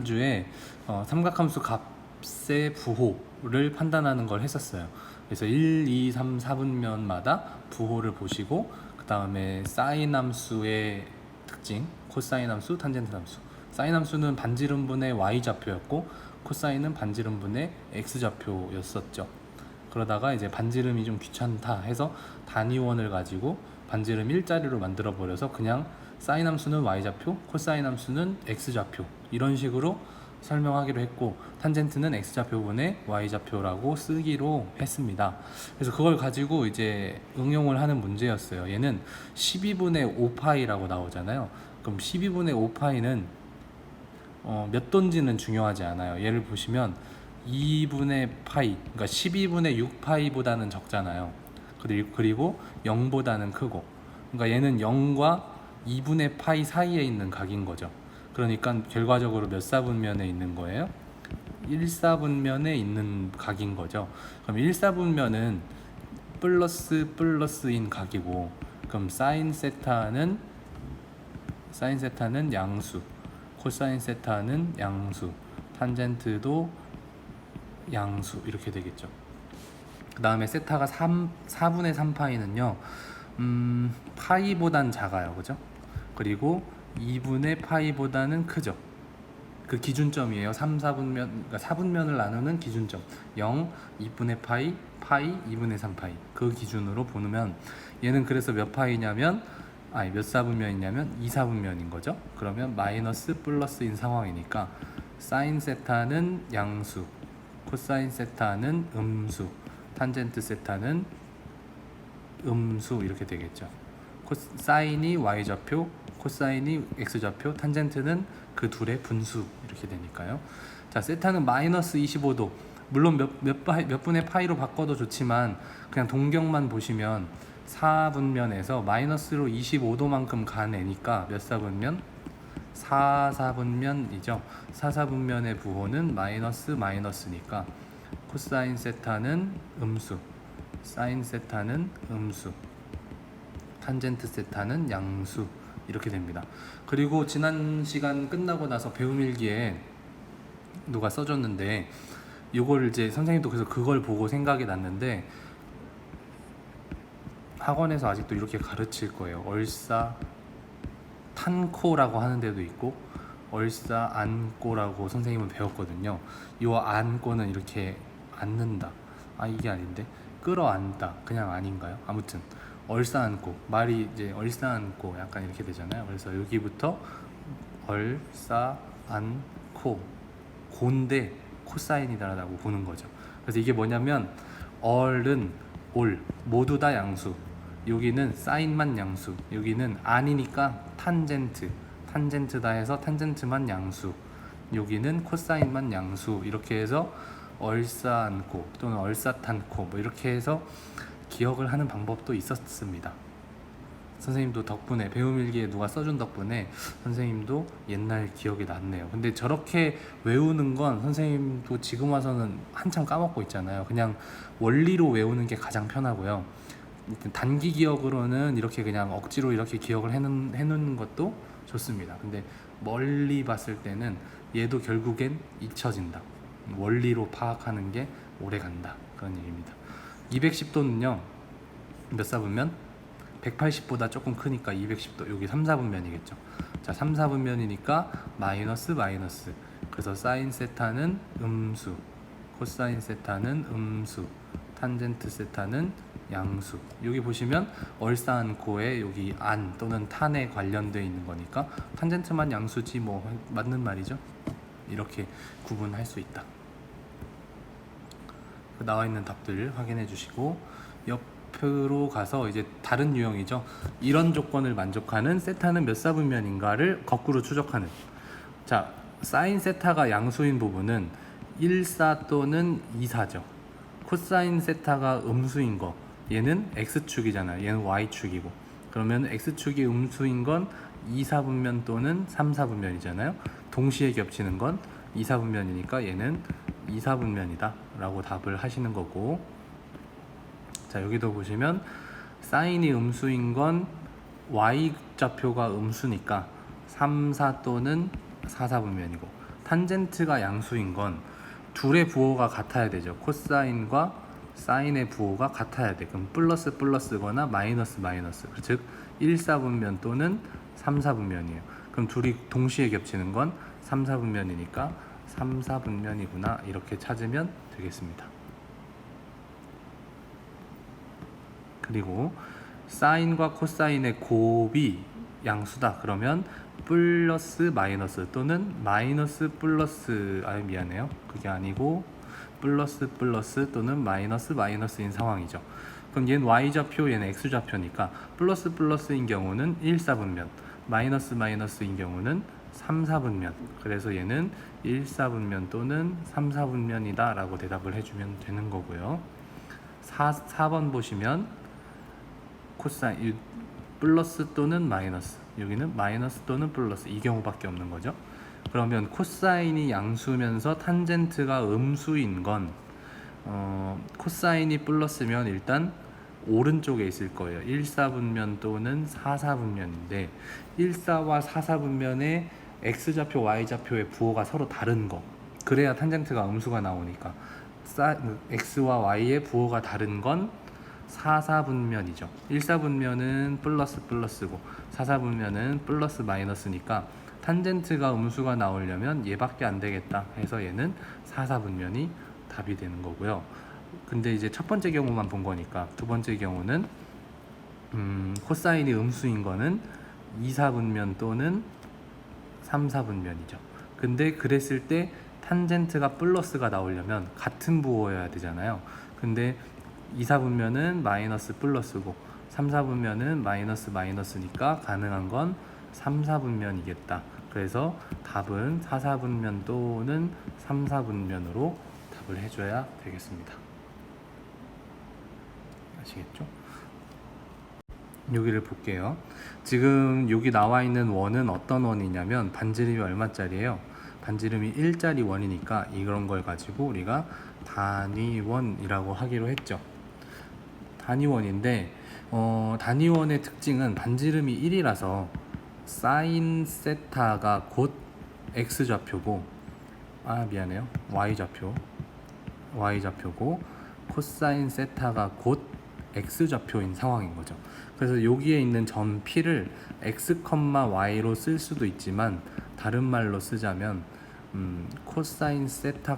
주에 삼각함수 값의 부호를 판단하는 걸 했었어요. 그래서 1, 2, 3, 4분면마다 부호를 보시고 그 다음에 사인 함수의 특징, 코사인 함수, 탄젠트 함수. 사인 함수는 반지름분의 y좌표였고 코사인은 반지름분의 x좌표였었죠. 그러다가 이제 반지름이 좀 귀찮다 해서 단위원을 가지고 반지름 일자리로 만들어 버려서 그냥 사인 함수는 y좌표, 코사인 함수는 x좌표 이런 식으로 설명하기로 했고, 탄젠트는 x좌표분의 y좌표라고 쓰기로 했습니다. 그래서 그걸 가지고 이제 응용을 하는 문제였어요. 얘는 12분의 5파이라고 나오잖아요. 그럼 12분의 5파이는 몇 돈지는 중요하지 않아요. 예를 보시면 2분의 파이, 그러니까 12분의 6파이보다는 적잖아요. 그리고 0보다는 크고, 그러니까 얘는 0과 2분의 파이 사이에 있는 각인 거죠. 그러니까 결과적으로 몇 사분면에 있는 거예요? 1사분면에 있는 각인 거죠. 그럼 1사분면은 플러스인 각이고, 그럼 사인 세타는 양수, 코사인 세타는 양수, 탄젠트도 양수 이렇게 되겠죠. 그 다음에 세타가 4분의 3파이는요 파이보단 작아요, 그죠? 그리고 2분의 파이보다는 크죠. 그 기준점이에요. 3, 4분면, 그러니까 4분면을 나누는 기준점 0, 2분의 파이, 2분의 3파이 그 기준으로 보면 얘는 그래서 몇 파이냐면 몇 사분면이냐면 2사분면인 거죠. 그러면 마이너스 플러스인 상황이니까 사인 세타는 양수, 코사인 세타는 음수, 탄젠트 세타는 음수 이렇게 되겠죠. 사인이 y좌표, 코사인이 x좌표, 탄젠트는 그 둘의 분수 이렇게 되니까요. 자, 세타는 마이너스 25도. 물론 몇 분의 파이로 바꿔도 좋지만 그냥 동경만 보시면 4분면에서 마이너스로 25도만큼 간 애니까 몇 사분면? 4사분면이죠. 4사분면의 부호는 마이너스니까 코사인 세타는 음수, 사인 세타는 음수, 탄젠트 세타는 양수 이렇게 됩니다. 그리고 지난 시간 끝나고 나서 배움일기에 누가 써줬는데 이걸 이제 선생님도 그래서 그걸 보고 생각이 났는데, 학원에서 아직도 이렇게 가르칠 거예요. 얼싸 탄코라고 하는 데도 있고 얼싸 안고라고 선생님은 배웠거든요. 이 안고는 이렇게 앉는다, 이게 아닌데 끌어안다, 그냥 아닌가요? 아무튼 얼싸 안고, 말이 이제 얼싸 안고 약간 이렇게 되잖아요. 그래서 여기부터 얼싸 안코, 고인데 코사인이다라고 보는 거죠. 그래서 이게 뭐냐면 얼은 올 모두 다 양수, 여기는 사인만 양수, 여기는 안이니까 탄젠트다 해서 탄젠트만 양수, 여기는 코사인만 양수, 이렇게 해서 얼싸안고 또는 얼싸탄코 뭐 이렇게 해서 기억을 하는 방법도 있었습니다. 선생님도 덕분에, 배움일기에 누가 써준 덕분에 선생님도 옛날 기억이 났네요. 근데 저렇게 외우는 건 선생님도 지금 와서는 한참 까먹고 있잖아요. 그냥 원리로 외우는 게 가장 편하고요. 단기 기억으로는 이렇게 그냥 억지로 이렇게 기억을 해놓는 것도 좋습니다. 근데 멀리 봤을 때는 얘도 결국엔 잊혀진다. 원리로 파악하는 게 오래 간다, 그런 얘기입니다. 210도는요 몇 사분면? 180보다 조금 크니까 210도, 여기 3, 4분면이겠죠. 자, 3, 4분면이니까 마이너스, 그래서 사인 세타는 음수, 코사인 세타는 음수, 탄젠트 세타는 양수. 여기 보시면 얼싸안고에 여기 안 또는 탄에 관련되어 있는 거니까 탄젠트만 양수지 뭐 맞는 말이죠. 이렇게 구분할 수 있다. 나와 있는 답들 확인해 주시고 옆으로 가서 이제 다른 유형이죠. 이런 조건을 만족하는 세타는 몇 사분면인가를 거꾸로 추적하는. 자, 사인 세타가 양수인 부분은 1사 또는 2사죠. 코사인 세타가 음수인 거, 얘는 x축이잖아요. 얘는 y축이고. 그러면 x축이 음수인 건 2사분면 또는 3사분면이잖아요. 동시에 겹치는 건 2사분면이니까 얘는 2사분면이다 라고 답을 하시는 거고, 자, 여기도 보시면 사인이 음수인 건 y좌표가 음수니까 3, 4 또는 4사분면이고, 탄젠트가 양수인 건 둘의 부호가 같아야 되죠. 코사인과 사인의 부호가 같아야 돼. 그럼 플러스 플러스거나 마이너스 마이너스. 즉 1사분면 또는 3사분면이에요. 그럼 둘이 동시에 겹치는 건 3사분면이니까 3사분면이구나 이렇게 찾으면 되겠습니다. 그리고 사인과 코사인의 곱이 양수다. 그러면 플러스 마이너스 또는 마이너스 플러스 미안해요. 그게 아니고 플러스 플러스 또는 마이너스 마이너스인 상황이죠. 그럼 얘는 y좌표 얘는 x좌표니까 플러스 플러스인 경우는 1사분면, 마이너스 마이너스인 경우는 3사분면. 그래서 얘는 1사분면 또는 3사분면이다 라고 대답을 해주면 되는 거고요. 4번 보시면 코사인 플러스 또는 마이너스, 여기는 마이너스 또는 플러스 이 경우밖에 없는 거죠. 그러면 코사인이 양수면서 탄젠트가 음수인 건 코사인이 플러스면 일단 오른쪽에 있을 거예요. 1사분면 또는 4사분면인데 1사와 4사분면의 x좌표, y좌표의 부호가 서로 다른 거, 그래야 탄젠트가 음수가 나오니까 x와 y의 부호가 다른 건 4사분면이죠. 1사분면은 플러스 플러스고 4사분면은 플러스 마이너스니까 탄젠트가 음수가 나오려면 얘밖에 안 되겠다 해서 얘는 4사분면이 답이 되는 거고요. 근데 이제 첫 번째 경우만 본 거니까 두 번째 경우는 코사인이 음수인 거는 2사분면 또는 3사분면이죠. 근데 그랬을 때 탄젠트가 플러스가 나오려면 같은 부호여야 되잖아요. 근데 2사분면은 마이너스 플러스고 3사분면은 마이너스 마이너스니까 가능한 건 3사분면이겠다. 그래서 답은 4사분면 또는 3사분면으로 답을 해줘야 되겠습니다. 아시겠죠? 여기를 볼게요. 지금 여기 나와 있는 원은 어떤 원이냐면 반지름이 얼마짜리예요? 반지름이 1짜리 원이니까 이런 걸 가지고 우리가 단위원이라고 하기로 했죠. 단위원인데 단위원의 특징은 반지름이 1이라서 사인 세타가 곧 x좌표고 미안해요. y좌표고 코사인 세타가 곧 x좌표인 상황인 거죠. 그래서 여기에 있는 점 p를 x, y로 쓸 수도 있지만 다른 말로 쓰자면 코사인 세타,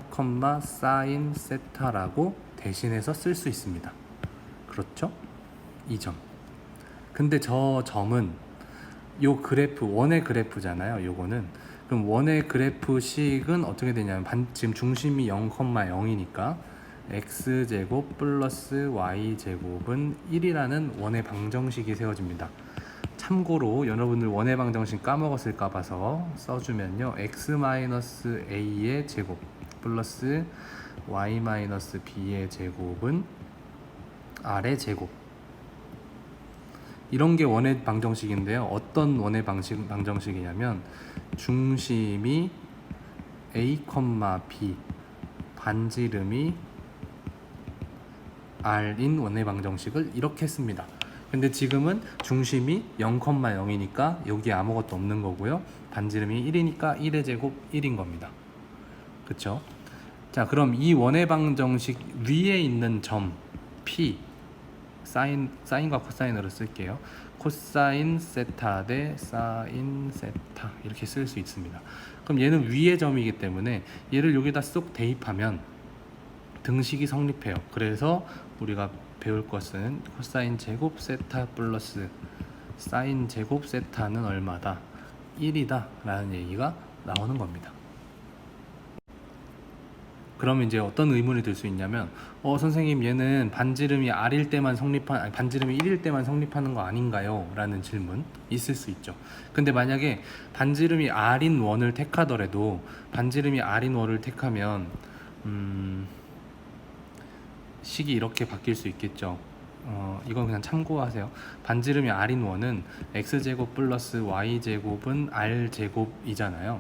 사인 세타라고 대신해서 쓸 수 있습니다. 그렇죠? 이 점. 근데 저 점은 요 그래프, 원의 그래프잖아요. 요거는. 그럼 원의 그래프식은 어떻게 되냐면 지금 중심이 0,0이니까 x제곱 플러스 y제곱은 1이라는 원의 방정식이 세워집니다. 참고로 여러분들 원의 방정식 까먹었을까 봐서 써주면요, x-a의 제곱 플러스 y-b의 제곱은 r의 제곱, 이런 게 원의 방정식인데요. 어떤 원의 방정식이냐면 중심이 a, b, 반지름이 r인 원의 방정식을 이렇게 씁니다. 근데 지금은 중심이 0,0이니까 여기 아무것도 없는 거고요. 반지름이 1이니까 1의 제곱 1인 겁니다. 그쵸? 자, 그럼 이 원의 방정식 위에 있는 점 p, 사인과 코사인으로 쓸게요. 코사인 세타 대 사인 세타 이렇게 쓸 수 있습니다. 그럼 얘는 위의 점이기 때문에 얘를 여기다 쏙 대입하면 등식이 성립해요. 그래서 우리가 배울 것은 코사인 제곱 세타 플러스 사인 제곱 세타는 얼마다? 1이다 라는 얘기가 나오는 겁니다. 그러면 이제 어떤 의문이 들 수 있냐면 선생님, 얘는 반지름이 r일 때만 반지름이 1일 때만 성립하는 거 아닌가요? 라는 질문 있을 수 있죠. 근데 만약에 반지름이 r인 원을 택하더라도 반지름이 r인 원을 택하면 식이 이렇게 바뀔 수 있겠죠. 이건 그냥 참고하세요. 반지름이 r인 원은 x제곱 플러스 y제곱은 r제곱이잖아요.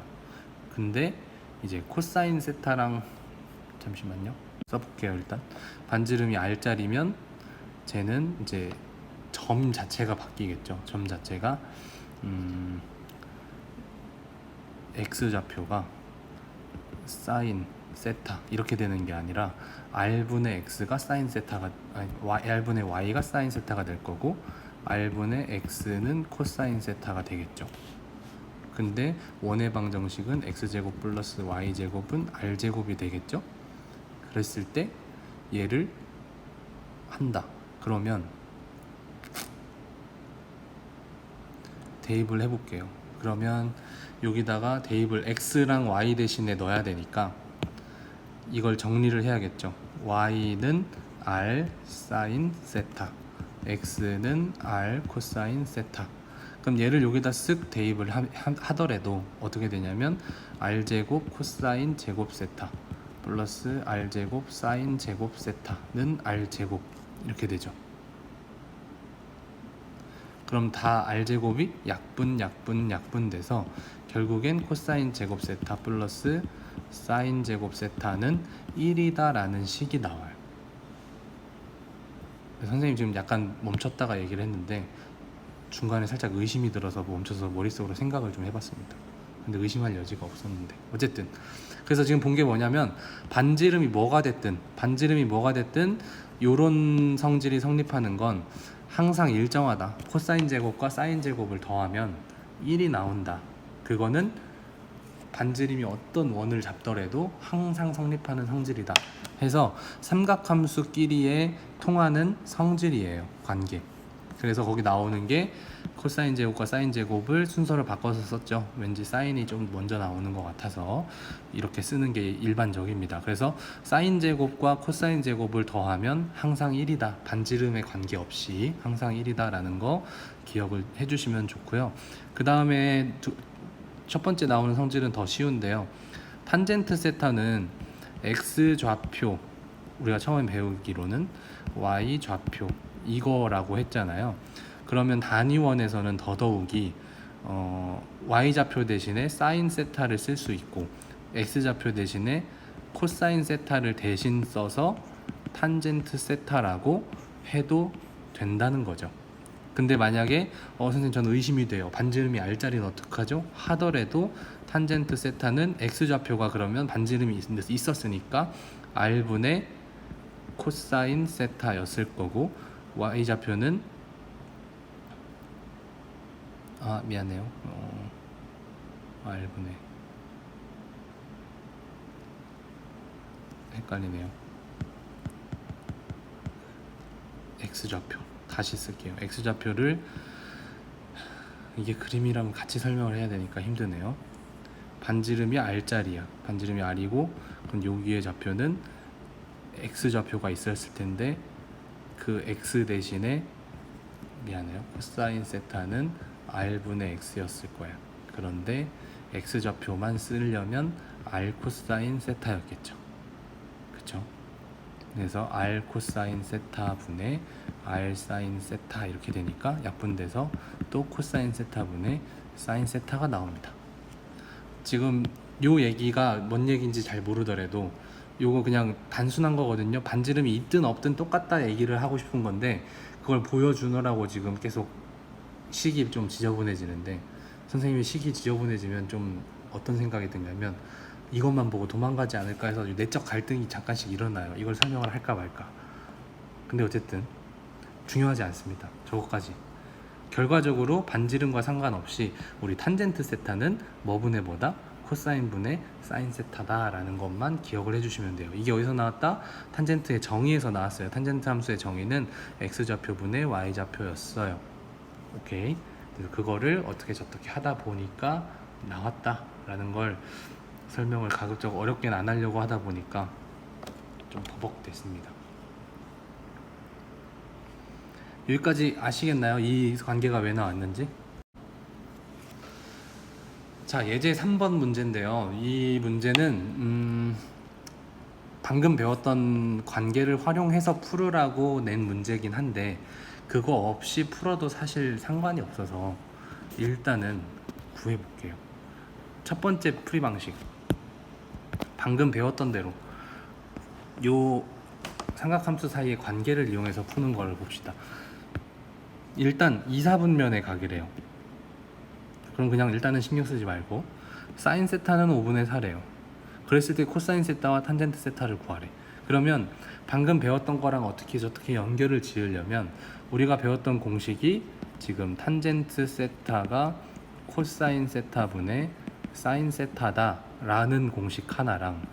근데 이제 코사인 세타랑 잠시만요. 써볼게요. 일단 반지름이 r짜리면 쟤는 이제 점 자체가 바뀌겠죠. 점 자체가 x좌표가 사인 세타 이렇게 되는 게 아니라 r분의 x가 사인 세타가 r분의 y가 사인 세타가 될 거고 r분의 x는 코사인 세타가 되겠죠. 근데 원의 방정식은 x제곱 플러스 y제곱은 r제곱이 되겠죠. 그랬을 때 얘를 한다. 그러면 대입을 해볼게요. 그러면 여기다가 대입을 x랑 y 대신에 넣어야 되니까 이걸 정리를 해야겠죠. y는 r 사인 세타, x는 r 코사인 세타. 그럼 얘를 여기다 쓱 대입을 하더라도 어떻게 되냐면 r제곱 코사인 제곱 세타 플러스 r제곱 사인 제곱 세타는 r제곱 이렇게 되죠. 그럼 다 r제곱이 약분 돼서 결국엔 코사인 제곱 세타 플러스 사인 제곱 세타는 1이다 라는 식이 나와요. 선생님 지금 약간 멈췄다가 얘기를 했는데 중간에 살짝 의심이 들어서 멈춰서 머릿속으로 생각을 좀 해봤습니다. 근데 의심할 여지가 없었는데 어쨌든 그래서 지금 본 게 뭐냐면 반지름이 뭐가 됐든 요런 성질이 성립하는 건 항상 일정하다. 코사인 제곱과 사인 제곱을 더하면 1이 나온다. 그거는 반지름이 어떤 원을 잡더라도 항상 성립하는 성질이다 해서 삼각함수끼리의 통하는 성질이에요. 관계. 그래서 거기 나오는 게 코사인 제곱과 사인 제곱을 순서를 바꿔서 썼죠. 왠지 사인이 좀 먼저 나오는 것 같아서 이렇게 쓰는 게 일반적입니다. 그래서 사인 제곱과 코사인 제곱을 더하면 항상 1이다. 반지름에 관계없이 항상 1이다 라는 거 기억을 해주시면 좋고요. 그 다음에 첫 번째 나오는 성질은 더 쉬운데요. 탄젠트 세타는 x 좌표, 우리가 처음에 배우기로는 y 좌표 이거라고 했잖아요. 그러면 단위원에서는 더더욱이 y좌표 대신에 사인 세타를 쓸 수 있고 x좌표 대신에 코사인 세타를 대신 써서 탄젠트 세타라고 해도 된다는 거죠. 근데 만약에 선생님 저는 의심이 돼요. 반지름이 r자리는 어떡하죠? 하더라도 탄젠트 세타는 x좌표가 그러면 반지름이 있었으니까 r분의 코사인 세타였을 거고 y좌표는 미안해요. r분의 헷갈리네요. x좌표 다시 쓸게요. x좌표를 이게 그림이랑 같이 설명을 해야 되니까 힘드네요. 반지름이 r자리야. 반지름이 r이고 그럼 여기에 좌표는 x좌표가 있었을 텐데 그 x 대신에 미안해요. 코사인 세타는 r분의 x였을 거야. 그런데 x좌표만 쓰려면 r 코사인 세타였겠죠. 그쵸? 그래서 r 코사인 세타 분의 r 사인 세타 이렇게 되니까 약분돼서 또 코사인 세타 분의 사인 세타가 나옵니다. 지금 요 얘기가 뭔 얘기인지 잘 모르더라도 요거 그냥 단순한 거거든요. 반지름이 있든 없든 똑같다 얘기를 하고 싶은 건데 그걸 보여주느라고 지금 계속 식이 좀 지저분해지는데 선생님이 식이 지저분해지면 좀 어떤 생각이 드냐면 이것만 보고 도망가지 않을까 해서 내적 갈등이 잠깐씩 일어나요. 이걸 설명을 할까 말까. 근데 어쨌든 중요하지 않습니다. 저것까지. 결과적으로 반지름과 상관없이 우리 탄젠트 세타는 뭐분의 뭐다? 코사인 분의 사인 세타다 라는 것만 기억을 해주시면 돼요. 이게 어디서 나왔다? 탄젠트의 정의에서 나왔어요. 탄젠트 함수의 정의는 x좌표 분의 y좌표였어요. 오케이. 그래서 그거를 어떻게 저떻게 하다 보니까 나왔다 라는 걸 설명을 가급적 어렵게는 안 하려고 하다 보니까 좀 버벅됐습니다. 여기까지 아시겠나요? 이 관계가 왜 나왔는지? 자, 예제 3번 문제인데요. 이 문제는 방금 배웠던 관계를 활용해서 풀으라고 낸 문제긴 한데 그거 없이 풀어도 사실 상관이 없어서 일단은 구해볼게요. 첫 번째 풀이 방식, 방금 배웠던 대로 요 삼각함수 사이의 관계를 이용해서 푸는 걸 봅시다. 일단 2, 4분면에 가기래요. 그럼 그냥 일단은 신경 쓰지 말고 사인 세타는 5분의 4래요. 그랬을 때 코사인 세타와 탄젠트 세타를 구하래. 그러면 방금 배웠던 거랑 어떻게 저렇게 연결을 지으려면 우리가 배웠던 공식이 지금 탄젠트 세타가 코사인 세타분의 사인 세타다 라는 공식 하나랑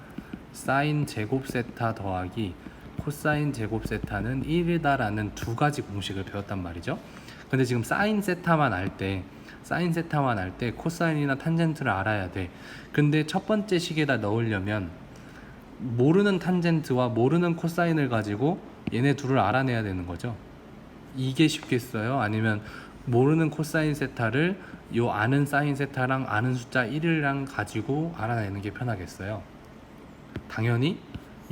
사인 제곱 세타 더하기 코사인 제곱 세타는 1이다 라는 두 가지 공식을 배웠단 말이죠. 근데 지금 사인 세타만 알 때 코사인이나 탄젠트를 알아야 돼. 근데 첫 번째 식에다 넣으려면 모르는 탄젠트와 모르는 코사인을 가지고 얘네 둘을 알아내야 되는 거죠. 이게 쉽겠어요? 아니면 모르는 코사인 세타를 요 아는 사인 세타랑 아는 숫자 1이랑 가지고 알아내는 게 편하겠어요? 당연히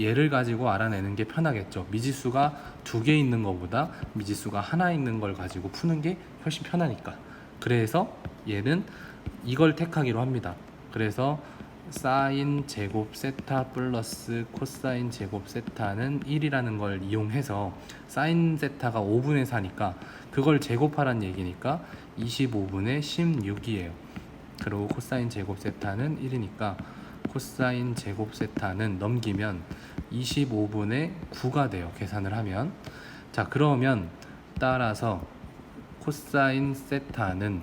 얘를 가지고 알아내는 게 편하겠죠. 미지수가 2개 있는 것보다 미지수가 하나 있는 걸 가지고 푸는 게 훨씬 편하니까. 그래서 얘는 이걸 택하기로 합니다. 그래서 사인 제곱 세타 플러스 코사인 제곱 세타는 1이라는 걸 이용해서 사인 세타가 5분의 4니까 그걸 제곱하란 얘기니까 25분의 16이에요. 그리고 코사인 제곱 세타는 1이니까 코사인 제곱 세타는 넘기면 25분의 9가 돼요. 계산을 하면. 자, 그러면 따라서 코사인 세타는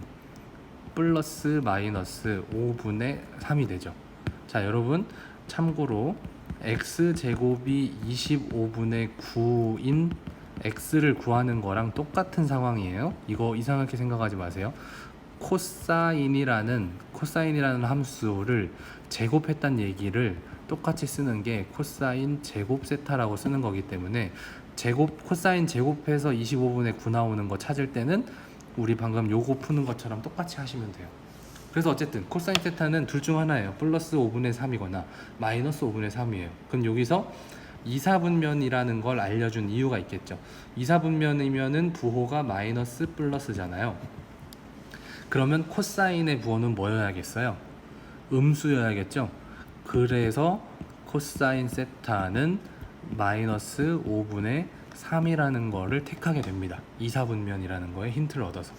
플러스 마이너스 5분의 3이 되죠. 자, 여러분 참고로 x제곱이 25분의 9인 x를 구하는 거랑 똑같은 상황이에요. 이거 이상하게 생각하지 마세요. 코사인이라는 함수를 제곱했다는 얘기를 똑같이 쓰는 게 코사인 제곱 세타라고 쓰는 거기 때문에 코사인 제곱해서 25분의 9 나오는 거 찾을 때는 우리 방금 요거 푸는 것처럼 똑같이 하시면 돼요. 그래서 어쨌든 코사인 세타는 둘 중 하나예요. 플러스 5분의 3이거나 마이너스 5분의 3이에요. 그럼 여기서 이사분면이라는 걸 알려준 이유가 있겠죠. 이사분면이면은 부호가 마이너스 플러스잖아요. 그러면 코사인의 부호는 뭐여야겠어요? 음수여야겠죠. 그래서 코사인 세타는 마이너스 5분의 3이라는 거를 택하게 됩니다. 이사분면이라는 거에 힌트를 얻어서.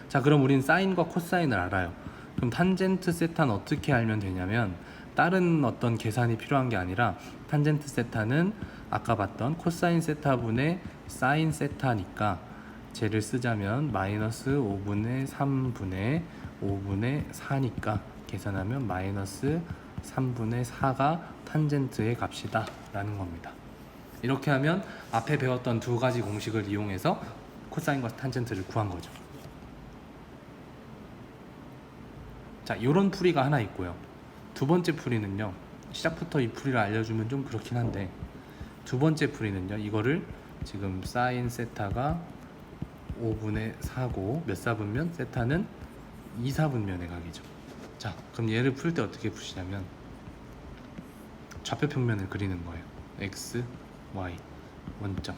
자, 그럼 우린 사인과 코사인을 알아요. 그럼 탄젠트 세타는 어떻게 알면 되냐면 다른 어떤 계산이 필요한 게 아니라 탄젠트 세타는 아까 봤던 코사인 세타분의 사인 세타니까 쟤를 쓰자면 마이너스 5분의 3분의 5분의 4니까 계산하면 마이너스 3분의 4가 탄젠트의 값이다 라는 겁니다. 이렇게 하면 앞에 배웠던 두 가지 공식을 이용해서 코사인과 탄젠트를 구한 거죠. 자, 이런 풀이가 하나 있고요. 두 번째 풀이는요, 시작부터 이 풀이를 알려주면 좀 그렇긴 한데, 두 번째 풀이는요, 이거를 지금 사인 세타가 5분의 4고 몇 사분면? 세타는 2사분면의 각이죠. 자, 그럼 얘를 풀 때 어떻게 푸시냐면 좌표 평면을 그리는 거예요. x, y, 원점.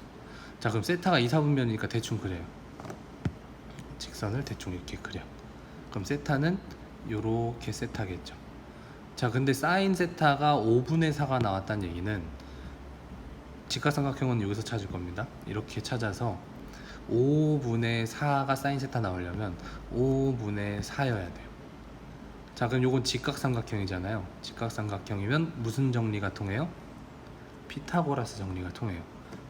자, 그럼 세타가 2사분면이니까 대충 그래요. 직선을 대충 이렇게 그려. 그럼 세타는 요렇게 세타겠죠. 자, 근데 사인 세타가 5분의 4가 나왔다는 얘기는 직각삼각형은 여기서 찾을 겁니다. 이렇게 찾아서 5분의 4가 사인 세타 나오려면 5분의 4여야 돼요. 자, 그럼 요건 직각삼각형이잖아요. 직각삼각형이면 무슨 정리가 통해요? 피타고라스 정리가 통해요.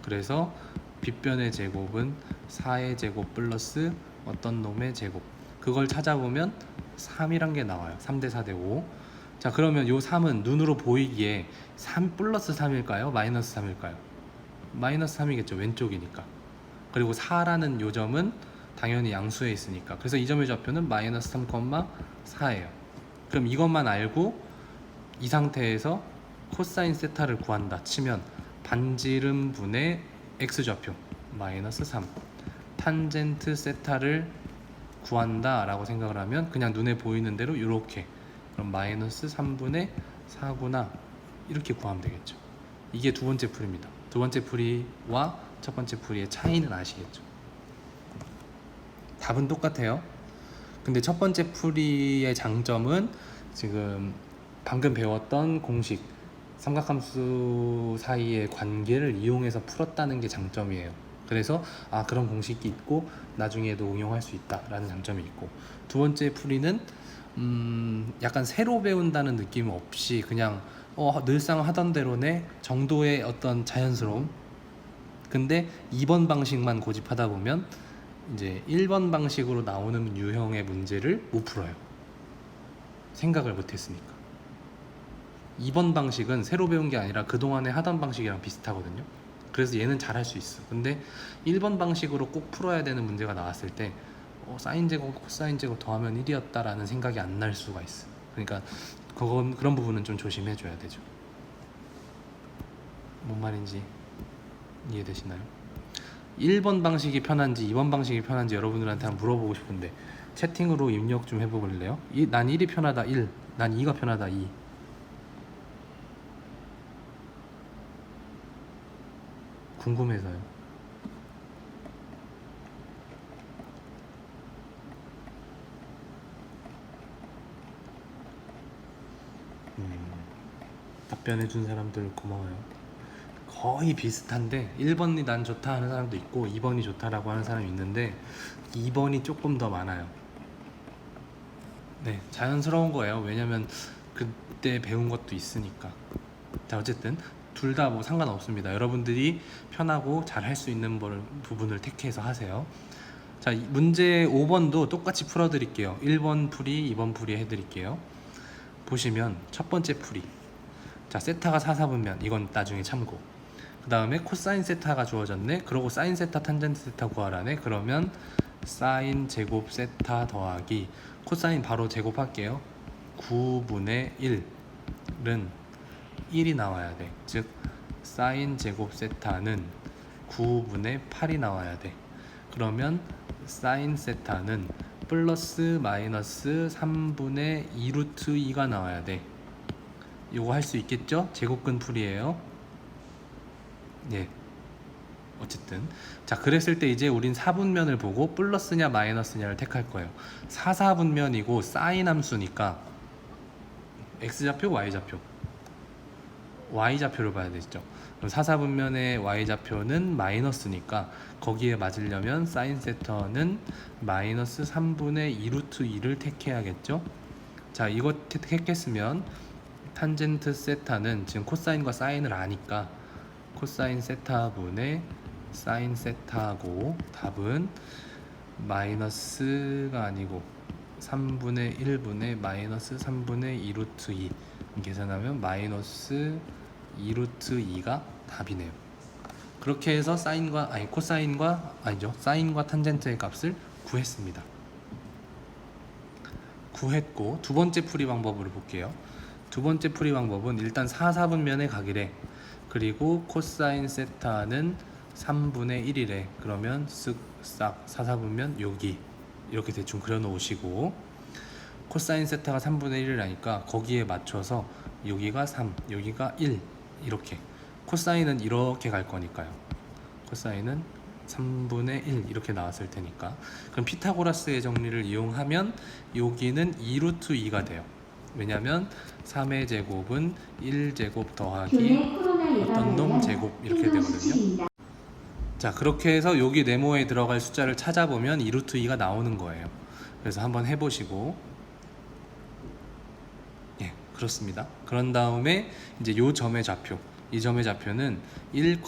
그래서 빗변의 제곱은 4의 제곱 플러스 어떤 놈의 제곱, 그걸 찾아보면 3이란 게 나와요. 3대 4대 5. 자, 그러면 요 3은 눈으로 보이기에 3 플러스 3일까요? 마이너스 3일까요? 마이너스 3이겠죠. 왼쪽이니까. 그리고 4라는 요 점은 당연히 양수에 있으니까. 그래서 이 점의 좌표는 마이너스 3,4예요. 그럼 이것만 알고 이 상태에서 코사인 세타를 구한다 치면 반지름 분의 x좌표 마이너스 3, 탄젠트 세타를 구한다 라고 생각을 하면 그냥 눈에 보이는 대로 이렇게, 그럼 마이너스 3분의 4구나 이렇게 구하면 되겠죠. 이게 두 번째 풀이입니다. 두 번째 풀이와 첫 번째 풀이의 차이는 아시겠죠? 답은 똑같아요. 근데 첫 번째 풀이의 장점은 지금 방금 배웠던 공식, 삼각함수 사이의 관계를 이용해서 풀었다는 게 장점이에요. 그래서 그런 공식이 있고 나중에도 응용할 수 있다라는 장점이 있고, 두 번째 풀이는 약간 새로 배운다는 느낌 없이 그냥 늘상 하던 대로네 정도의 어떤 자연스러움. 근데 2번 방식만 고집하다 보면 이제 1번 방식으로 나오는 유형의 문제를 못 풀어요. 생각을 못 했으니까. 2번 방식은 새로 배운 게 아니라 그동안에 하던 방식이랑 비슷하거든요. 그래서 얘는 잘할 수 있어. 근데 1번 방식으로 꼭 풀어야 되는 문제가 나왔을 때 사인 제곱, 코사인 제곱 더하면 1이었다 라는 생각이 안 날 수가 있어. 그러니까 그런 부분은 좀 조심해 줘야 되죠. 뭔 말인지 이해되시나요? 1번 방식이 편한지 2번 방식이 편한지 여러분들한테 한번 물어보고 싶은데 채팅으로 입력 좀 해보실래요? 난 1이 편하다 1, 난 2가 편하다 2. 궁금해서요. 답변해준 사람들 고마워요. 거의 비슷한데 1번이 난 좋다 하는 사람도 있고 2번이 좋다라고 하는 사람이 있는데 2번이 조금 더 많아요. 네, 자연스러운 거예요. 왜냐면 그때 배운 것도 있으니까. 자, 어쨌든 둘 다 뭐 상관없습니다. 여러분들이 편하고 잘 할 수 있는 부분을 택해서 하세요. 자, 문제 5번도 똑같이 풀어드릴게요. 1번 풀이, 2번 풀이 해드릴게요. 보시면 첫 번째 풀이. 자, 세타가 4, 4분면 이건 나중에 참고. 그 다음에 코사인 세타가 주어졌네. 그러고 사인 세타, 탄젠트 세타 구하라네. 그러면 사인 제곱 세타 더하기 코사인 바로 제곱할게요. 9분의 1은 1이 나와야 돼. 즉 사인 제곱 세타는 9분의 8이 나와야 돼. 그러면 사인 세타는 플러스 마이너스 3분의 2 루트 2가 나와야 돼. 이거 할 수 있겠죠? 제곱근 풀이에요. 예. 어쨌든 자, 그랬을 때 이제 우린 4분면을 보고 플러스냐 마이너스냐를 택할 거예요. 4, 4분면이고 사인 함수니까 x좌표, y좌표. y좌표를 봐야 되죠. 그럼 4, 4분면의 y좌표는 마이너스니까 거기에 맞으려면 사인 세터는 마이너스 3분의 2 루트 2를 택해야겠죠. 자, 이거 택했으면 탄젠트 세타는 지금 코사인과 사인을 아니까 코사인 세타분의 사인 세타고 답은 마이너스가 아니고 3분의 1분의 마이너스 3분의 2 루트 2 계산하면 마이너스 2 루트 2가 답이네요. 그렇게 해서 사인과 사인과 탄젠트의 값을 구했습니다. 구했고 두 번째 풀이 방법으로 볼게요. 두 번째 풀이 방법은 일단 4, 4분면에 가기래. 그리고 코사인 세타는 3분의 1이래. 그러면 쓱 싹 4, 4분면 여기 이렇게 대충 그려 놓으시고 코사인 세타가 3분의 1이라니까 거기에 맞춰서 여기가 3, 여기가 1 이렇게. 코사인은 이렇게 갈 거니까요. 코사인은 3분의 1 이렇게 나왔을 테니까. 그럼 피타고라스의 정리를 이용하면 여기는 2 루트 2가 돼요. 왜냐면 3의 제곱은 1제곱 더하기 어떤 놈 제곱 이렇게 되거든요. 자, 그렇게 해서 여기 네모에 들어갈 숫자를 찾아보면 2 루트 2가 나오는 거예요. 그래서 한번 해보시고, 예, 그렇습니다. 그런 다음에 이제 요 점의 좌표, 이 점의 좌표는 1,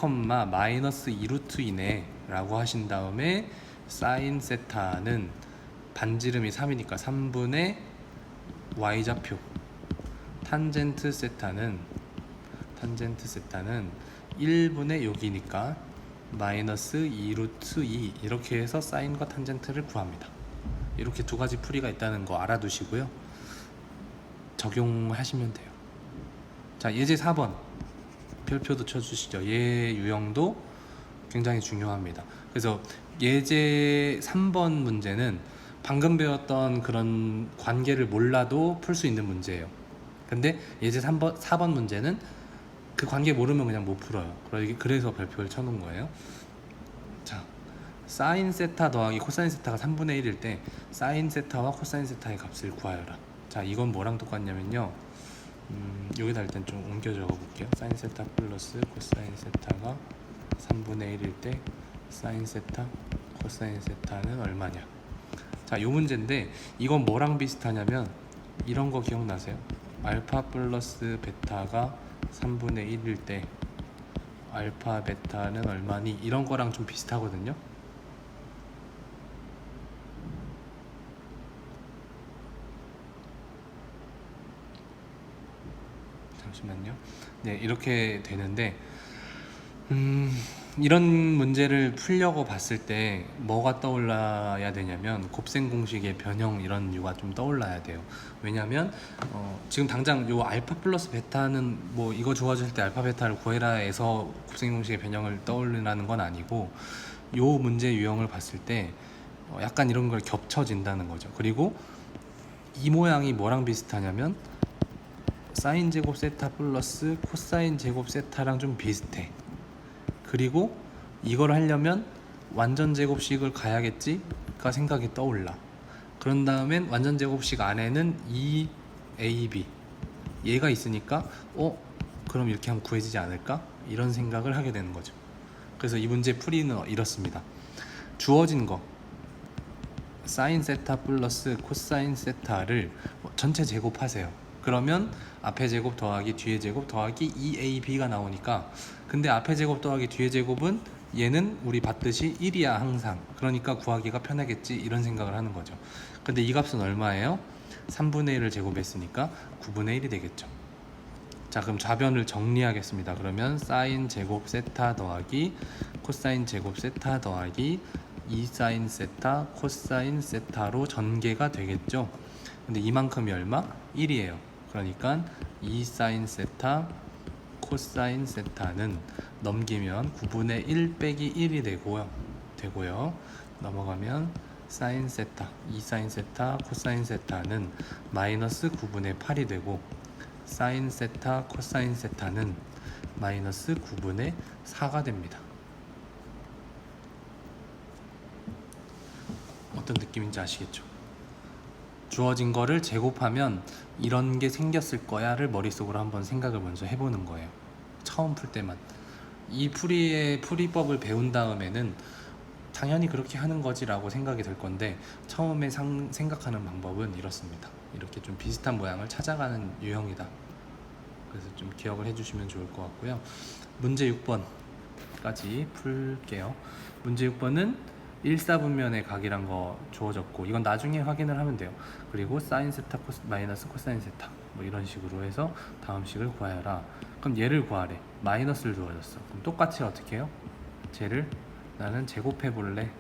마이너스 2 루트 2네 라고 하신 다음에 사인 세타는 반지름이 3이니까 3분의 y좌표, 탄젠트 세타는 1분의 여기니까 마이너스 2 루트 2 이렇게 해서 사인과 탄젠트를 구합니다. 이렇게 두 가지 풀이가 있다는 거 알아두시고요. 적용하시면 돼요. 자, 예제 4번 별표도 쳐주시죠. 얘 유형도 굉장히 중요합니다. 그래서 예제 3번 문제는 방금 배웠던 그런 관계를 몰라도 풀 수 있는 문제예요. 근데 예제 4번 문제는 그 관계 모르면 그냥 못 풀어요. 그래서 별표를 쳐놓은 거예요. 자, 사인 세타 더하기 코사인 세타가 3분의 1일 때 사인 세타와 코사인 세타의 값을 구하여라. 자, 이건 뭐랑 똑같냐면요. 여기다 일단 좀 옮겨 적어 볼게요. 사인 세타 플러스 코사인 세타가 3분의 1일 때 사인 세타 코사인 세타는 얼마냐. 자, 요 문제인데 이건 뭐랑 비슷하냐면 이런 거 기억나세요? 알파 플러스 베타가 3분의 1일 때 알파 베타는 얼마니? 이런 거랑 좀 비슷하거든요. 잠시만요. 네, 이렇게 되는데 이런 문제를 풀려고 봤을 때 뭐가 떠올라야 되냐면 곱셈 공식의 변형 이런 류가 좀 떠올라야 돼요. 왜냐면 지금 당장 요 알파 플러스 베타는 뭐 이거 주어질 때 알파 베타를 구해라에서 곱셈 공식의 변형을 떠올리라는 건 아니고 요 문제 유형을 봤을 때 약간 이런 걸 겹쳐진다는 거죠. 그리고 이 모양이 뭐랑 비슷하냐면 사인 제곱 세타 플러스 코사인 제곱 세타랑 좀 비슷해. 그리고 이걸 하려면 완전 제곱식을 가야겠지가 생각이 떠올라. 그런 다음엔 완전 제곱식 안에는 2ab 얘가 있으니까 그럼 이렇게 하면 구해지지 않을까? 이런 생각을 하게 되는 거죠. 그래서 이 문제 풀이는 이렇습니다. 주어진 거 사인 세타 플러스 코사인 세타를 전체 제곱하세요. 그러면 앞에 제곱 더하기 뒤에 제곱 더하기 2ab가 나오니까, 근데 앞에 제곱 더하기 뒤에 제곱은 얘는 우리 봤듯이 1이야 항상. 그러니까 구하기가 편하겠지 이런 생각을 하는 거죠. 근데 이 값은 얼마예요? 3분의 1을 제곱했으니까 9분의 1이 되겠죠. 자, 그럼 좌변을 정리하겠습니다. 그러면 사인 제곱 세타 더하기 코사인 제곱 세타 더하기 2사인 세타 코사인 세타로 전개가 되겠죠. 근데 이만큼이 얼마? 1이에요. 그러니까 2사인 세타 코사인 세타는 넘기면 9분의 1 빼기 1이 되고요. 넘어가면 사인 세타 2사인 세타 코사인 세타는 마이너스 9분의 8이 되고, 사인 세타 코사인 세타는 마이너스 9분의 4가 됩니다. 어떤 느낌인지 아시겠죠? 주어진 거를 제곱하면 이런 게 생겼을 거야를 머릿속으로 한번 생각을 먼저 해보는 거예요. 처음 풀 때만. 이 풀이법을 배운 다음에는 당연히 그렇게 하는 거지라고 생각이 될 건데, 처음에 생각하는 방법은 이렇습니다. 이렇게 좀 비슷한 모양을 찾아가는 유형이다. 그래서 좀 기억을 해주시면 좋을 것 같고요. 문제 6번까지 풀게요. 문제 6번은 1사분면의 각이란 거 주어졌고, 이건 나중에 확인을 하면 돼요. 그리고 사인 세타 마이너스 코사인 세타 뭐 이런 식으로 해서 다음 식을 구하여라. 그럼 얘를 구하래. 마이너스를 주어졌어. 그럼 똑같이 어떻게 해요? 쟤를 나는 제곱해 볼래.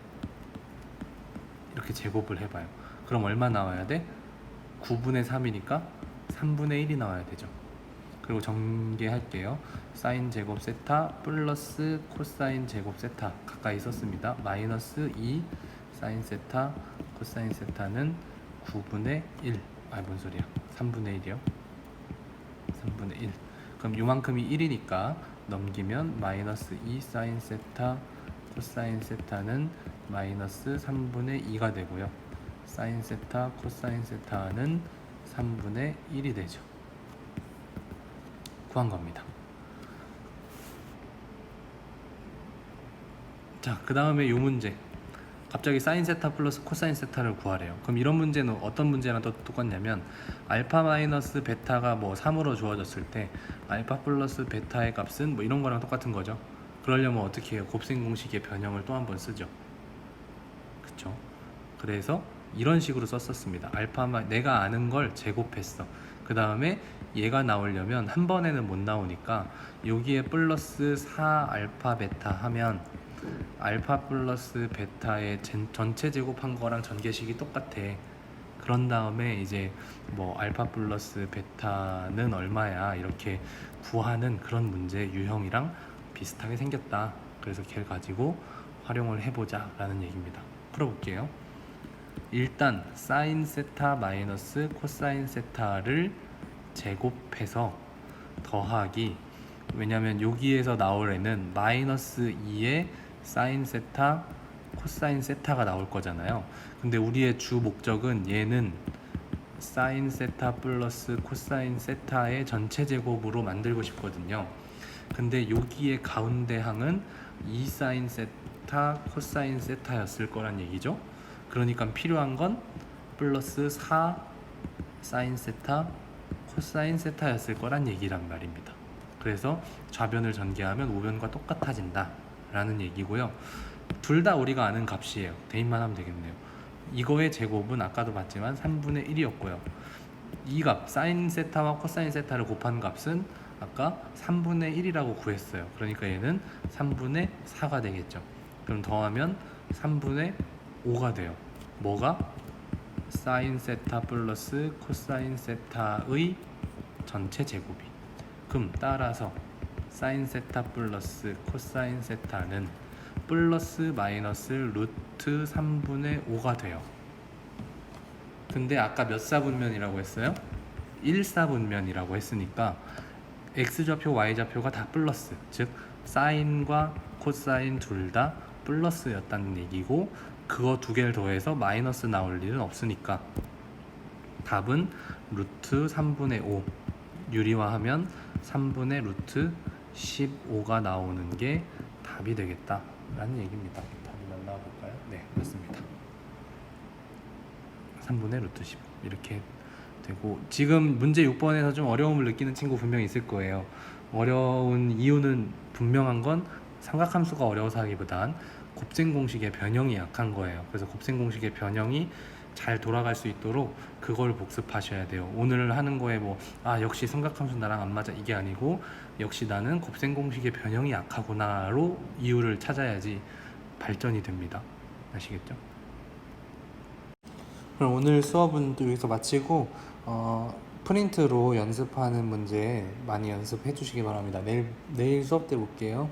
이렇게 제곱을 해봐요. 그럼 얼마 나와야 돼? 9분의 3이니까 3분의 1이 나와야 되죠. 그리고 전개할게요. 사인 제곱 세타 플러스 코사인 제곱 세타 가까이 썼습니다. 마이너스 2 사인 세타 코사인 세타는 9분의 1. 뭔 소리야? 3분의 1이요. 3분의 1. 그럼 요만큼이 1이니까 넘기면 마이너스 2 사인 세타 코사인 세타는 마이너스 3분의 2가 되고요. 사인 세타 코사인 세타는 3분의 1이 되죠. 구한 겁니다. 자, 그 다음에 이 문제. 갑자기 사인 세타 플러스 코사인 세타를 구하래요. 그럼 이런 문제는 어떤 문제랑 또 똑같냐면, 알파 마이너스 베타가 뭐 3으로 주어졌을 때 알파 플러스 베타의 값은 뭐 이런 거랑 똑같은 거죠. 그러려면 어떻게 해요? 곱셈 공식의 변형을 또 한 번 쓰죠. 그쵸? 그래서 이런 식으로 썼었습니다. 내가 아는 걸 제곱했어. 그 다음에 얘가 나오려면 한 번에는 못 나오니까 여기에 플러스 4 알파 베타 하면 알파 플러스 베타의 전체 제곱한 거랑 전개식이 똑같아. 그런 다음에 이제 뭐 알파 플러스 베타는 얼마야 이렇게 구하는 그런 문제 유형이랑 비슷하게 생겼다. 그래서 걔를 가지고 활용을 해보자 라는 얘기입니다. 풀어볼게요. 일단 사인 세타 마이너스 코사인 세타를 제곱해서 더하기, 왜냐면 여기에서 나올 애는 마이너스 2의 사인 세타 코사인 세타가 나올 거잖아요. 근데 우리의 주 목적은 얘는 사인 세타 플러스 코사인 세타의 전체 제곱으로 만들고 싶거든요. 근데 여기에 가운데 항은 2 사인 세타 코사인 세타였을 거란 얘기죠. 그러니까 필요한 건 플러스 4 사인 세타 코사인 세타였을 거란 얘기란 말입니다. 그래서 좌변을 전개하면 우변과 똑같아진다 라는 얘기고요. 둘 다 우리가 아는 값이에요. 대입만 하면 되겠네요. 이거의 제곱은 아까도 봤지만 3분의 1이었고요. 이 값, 사인 세타와 코사인 세타를 곱한 값은 아까 3분의 1이라고 구했어요. 그러니까 얘는 3분의 4가 되겠죠. 그럼 더하면 3분의 5가 돼요. 뭐가? 사인 세타 플러스 코사인 세타의 전체 제곱이. 그럼 따라서 사인 세타 플러스 코사인 세타는 플러스 마이너스 루트 3분의 5가 돼요. 근데 아까 몇 사분면이라고 했어요? 1사분면이라고 했으니까 x좌표, y좌표가 다 플러스, 즉 사인과 코사인 둘 다 플러스였다는 얘기고, 그거 두 개를 더해서 마이너스 나올 일은 없으니까 답은 루트 3분의 5 유리화하면 3분의 루트 15가 나오는 게 답이 되겠다 라는 얘기입니다. 답이 나와 볼까요? 네, 맞습니다. 3분의 루트 15 이렇게 되고, 지금 문제 6번에서 좀 어려움을 느끼는 친구 분명히 있을 거예요. 어려운 이유는 분명한 건 삼각함수가 어려워서 하기보단 곱셈 공식의 변형이 약한 거예요. 그래서 곱셈 공식의 변형이 잘 돌아갈 수 있도록 그걸 복습하셔야 돼요. 오늘 하는 거에 역시 삼각함수 나랑 안 맞아 이게 아니고, 역시 나는 곱셈 공식의 변형이 약하구나로 이유를 찾아야지 발전이 됩니다. 아시겠죠? 그럼 오늘 수업은 또 여기서 마치고 프린트로 연습하는 문제 많이 연습해 주시기 바랍니다. 내일 수업 때 볼게요.